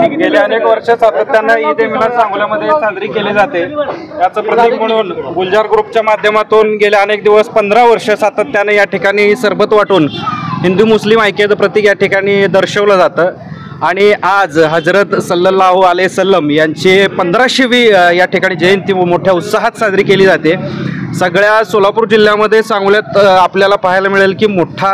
गेल्या अनेक वर्ष सातत्याने ईद ए मिलाद सांगोल्यामध्ये साजरी केली जाते। याचं प्रतीक म्हणून गुलजार ग्रुपच्या माध्यमातून गेल्या अनेक दिवस 15 वर्ष सातत्याने या ठिकाणी सरबत वाटून हिंदू मुस्लिम ऐक्याचं प्रतीक या ठिकाणी दर्शवलं जातं। आणि आज हजरत सल्लल्लाहु अलैहि वसल्लम यांची 1500वी या ठिकाणी जयंती मोठ्या उत्साहात साजरी केली जाते। सगळ्या सोलापूर जिल्ह्यामध्ये सांगोल्यात आपल्याला पाहायला मिळेल की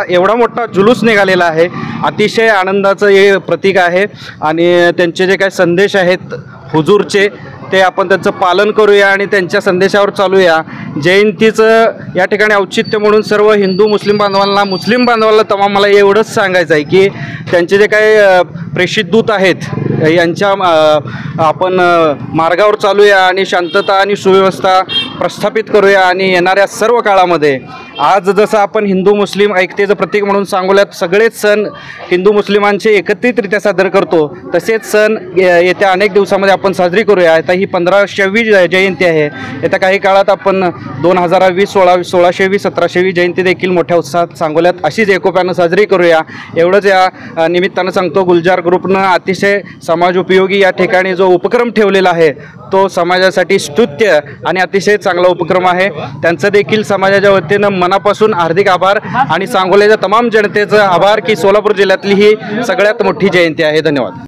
एवढा मोठा जुलूस निघालेला आहे। अतिशय आनंदाचं हे प्रतीक आहे आणि त्यांचे जे काही संदेश आहेत हुजूरचे ते आपण त्यांचं पालन करूया आणि त्यांच्या संदेशावर चालूया। जयंतीचं या ठिकाणी औचित्य म्हणून सर्व हिंदू मुस्लिम बांधवांना तमाम मला एवढंच सांगायचं आहे की त्यांचे जे काही प्रेषित दूत आहेत यांच्या आपण मार्गावर चालूया आणि शांतता आणि सुव्यवस्था प्रस्थापित करूया। आणि येणाऱ्या सर्व काळामध्ये आज जसं आपण हिंदू मुस्लिम ऐक्यतेचं प्रतीक म्हणून सांगोल्यात सगळेच सण हिंदू मुस्लिमांचे एकत्रितरित्या साजरे करतो, तसेच सण येत्या अनेक दिवसामध्ये आपण साजरी करूया। आता ही 1500वी जयंती आहे। येत्या काही काळात आपण 2020, 1600वी, 1700वी जयंती देखील मोठ्या उत्साहात सांगोल्यात अशीच एकोप्यानं साजरी करूया एवढंच या निमित्तानं सांगतो। गुलजार ग्रुपनं अतिशय समाज उपयोगी या ठिकाणी जो उपक्रम ठेवलेला आहे तो समाजासाठी स्तुत्य आणि अतिशय चांगला उपक्रम आहे। त्यांचं देखील समाजाच्या वतीनं मनापासून हार्दिक आभार आणि सांगोल्याच्या तमाम जनतेचं आभार की सोलापूर जिल्ह्यातली ही सगळ्यात मोठी जयंती आहे। धन्यवाद।